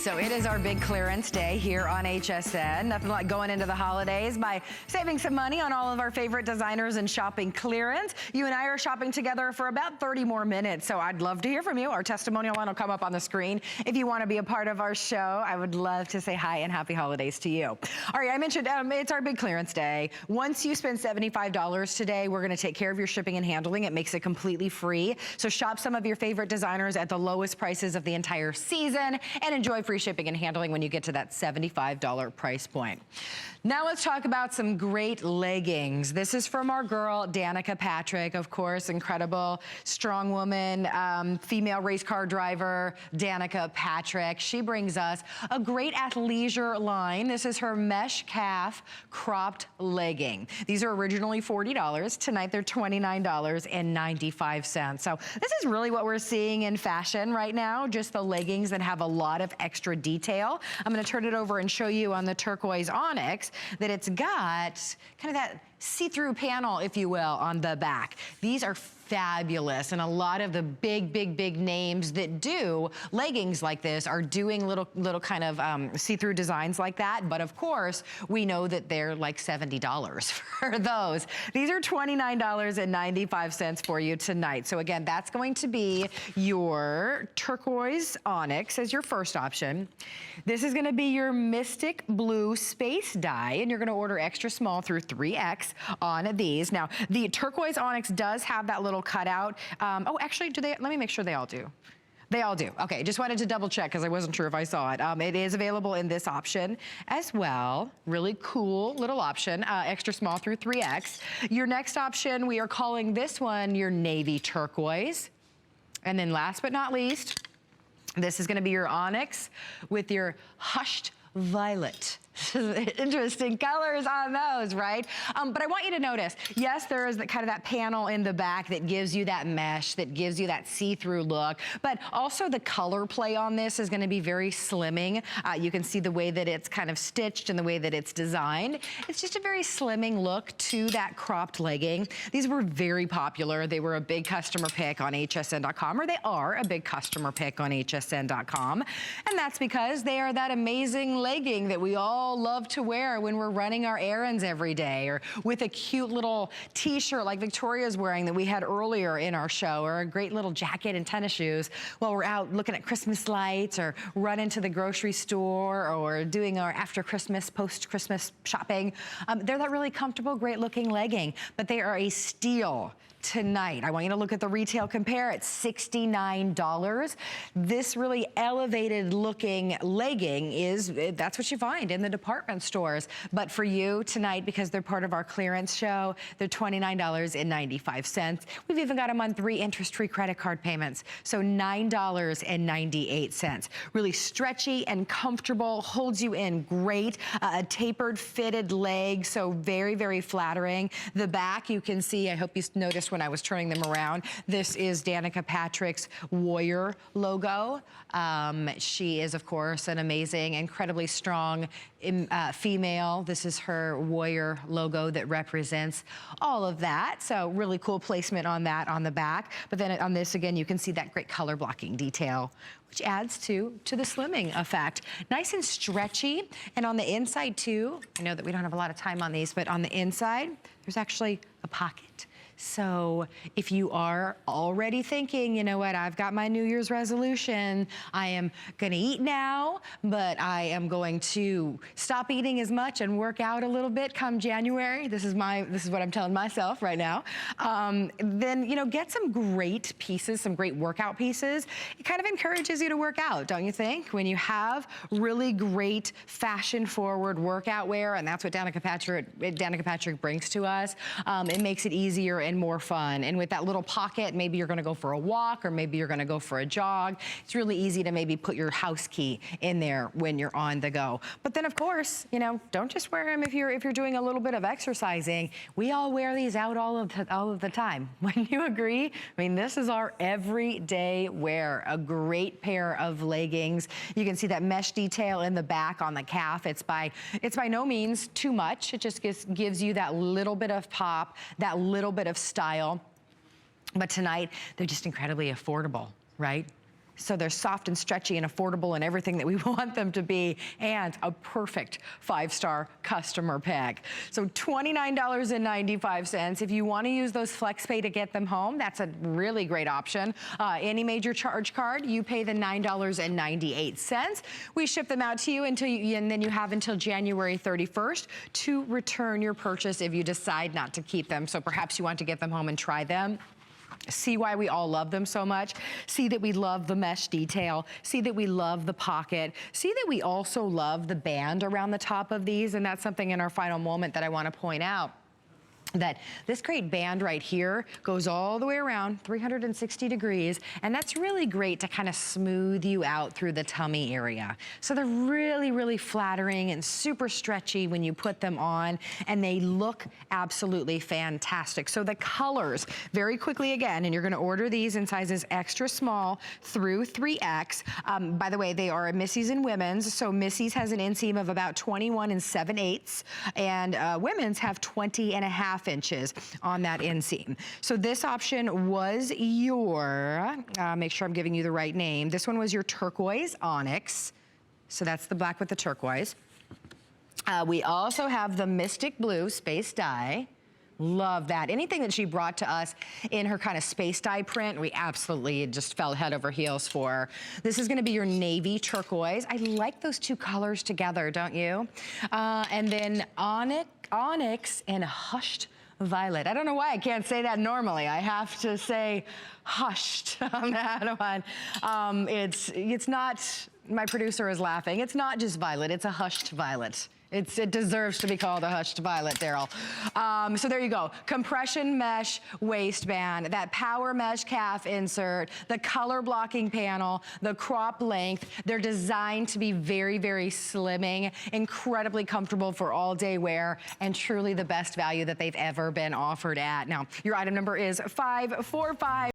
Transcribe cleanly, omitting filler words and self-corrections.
So it is our big clearance day here on HSN. Nothing like going into the holidays by saving some money on all of our favorite designers and shopping clearance. You and I are shopping together for about 30 more minutes, so I'd love to hear from you. Our testimonial line will come up on the screen. If you want to be a part of our show, I would love to say hi and happy holidays to you. All right, I mentioned it's our big clearance day. Once you spend $75 today, we're going to take care of your shipping and handling. It makes it completely free. So shop some of your favorite designers at the lowest prices of the entire season and enjoy free shipping and handling when you get to that $75 price point. Now let's talk about some great leggings. This is from our girl, Danica Patrick, of course, incredible, strong woman, female race car driver, Danica Patrick. She brings us a great athleisure line. This is her mesh calf cropped legging. These are originally $40. Tonight they're $29.95. So this is really what we're seeing in fashion right now, just the leggings that have a lot of extra detail. I'm gonna turn it over and show you on the turquoise onyx that it's got kind of that see-through panel, if you will, on the back. These are fabulous, and a lot of the big names that do leggings like this are doing little kind of see-through designs like that. But of course, we know that they're like $70 for those. These are $29.95 for you tonight. So again, that's going to be your turquoise onyx as your first option. This is gonna be your Mystic Blue Space Dye, and you're gonna order extra small through 3X on these. Now, the turquoise onyx does have that little cutout. Oh, actually, do they? Let me make sure they all do. They all do. Okay, just wanted to double check because I wasn't sure if I saw it. It is available in this option as well. Really cool little option, extra small through 3X. Your next option, we are calling this one your navy turquoise. And then last but not least, this is gonna be your onyx with your hushed violet. Interesting colors on those, right? But I want you to notice, yes, there is kind of that panel in the back that gives you that mesh, that gives you that see-through look, but also the color play on this is gonna be very slimming. You can see the way that it's kind of stitched and the way that it's designed. It's just a very slimming look to that cropped legging. These were very popular. They were a big customer pick on hsn.com, or they are a big customer pick on hsn.com. And that's because they are that amazing legging that we all love to wear when we're running our errands every day, or with a cute little t-shirt like Victoria's wearing that we had earlier in our show, or a great little jacket and tennis shoes while we're out looking at Christmas lights, or running to the grocery store, or doing our after Christmas, post-Christmas shopping. They're that really comfortable, great looking legging, but they are a steal tonight. I want you to look at the retail compare at $69. This really elevated looking legging that's what you find in the department stores. But for you tonight, because they're part of our clearance show, they're $29.95. We've even got them on 3 interest-free credit card payments. So $9.98. Really stretchy and comfortable, holds you in great. A tapered fitted leg, so very flattering. The back, you can see, I hope you noticed when I was turning them around, this is Danica Patrick's warrior logo. She is, of course, an amazing, incredibly strong female. This is her warrior logo that represents all of that. So really cool placement on that on the back. But then on this, again, you can see that great color blocking detail, which adds to the slimming effect. Nice and stretchy. And on the inside too, I know that we don't have a lot of time on these, but on the inside, there's actually a pocket. So if you are already thinking, you know what, I've got my New Year's resolution, I am gonna eat now, but I am going to stop eating as much and work out a little bit come January. This is what I'm telling myself right now. Then, you know, get some great pieces, some great workout pieces. It kind of encourages you to work out, don't you think? When you have really great fashion forward workout wear, and that's what Danica Patrick brings to us, it makes it easier and more fun. And with that little pocket, maybe you're gonna go for a walk, or maybe you're gonna go for a jog. It's really easy to maybe put your house key in there when you're on the go. But then of course, you know, don't just wear them if you're doing a little bit of exercising. We all wear these out all of the time. Wouldn't you agree? I mean, this is our everyday wear. A great pair of leggings. You can see that mesh detail in the back on the calf. It's by no means too much. It just gives you that little bit of pop, that little bit of style. But tonight, they're just incredibly affordable, right? So they're soft and stretchy and affordable and everything that we want them to be, and a perfect 5-star customer pick. So $29.95. If you want to use those FlexPay to get them home, that's a really great option. Any major charge card, you pay the $9.98. We ship them out to you and then you have until January 31st to return your purchase if you decide not to keep them. So perhaps you want to get them home and try them. See why we all love them so much. See that we love the mesh detail. See that we love the pocket. See that we also love the band around the top of these, and that's something in our final moment that I want to point out. That this great band right here goes all the way around 360 degrees, and that's really great to kind of smooth you out through the tummy area. So they're really, really flattering and super stretchy when you put them on, and they look absolutely fantastic. So the colors, very quickly again, and you're gonna order these in sizes extra small through 3X. By the way, they are Missy's and women's, so Missy's has an inseam of about 21 7/8, and women's have 20.5 inches on that inseam. So this option was your, make sure I'm giving you the right name. This one was your turquoise onyx. So that's the black with the turquoise. We also have the mystic blue space dye. Love that. Anything that she brought to us in her kind of space dye print, we absolutely just fell head over heels for. This is gonna be your navy turquoise. I like those two colors together, don't you? And then onyx and hushed violet. I don't know why I can't say that normally. I have to say hushed on that one. It's not, my producer is laughing, it's not just violet, it's a hushed violet. It deserves to be called a hushed violet, Daryl. So there you go. Compression mesh waistband, that power mesh calf insert, the color blocking panel, the crop length. They're designed to be very, very slimming, incredibly comfortable for all day wear, and truly the best value that they've ever been offered at. Now, your item number is 545.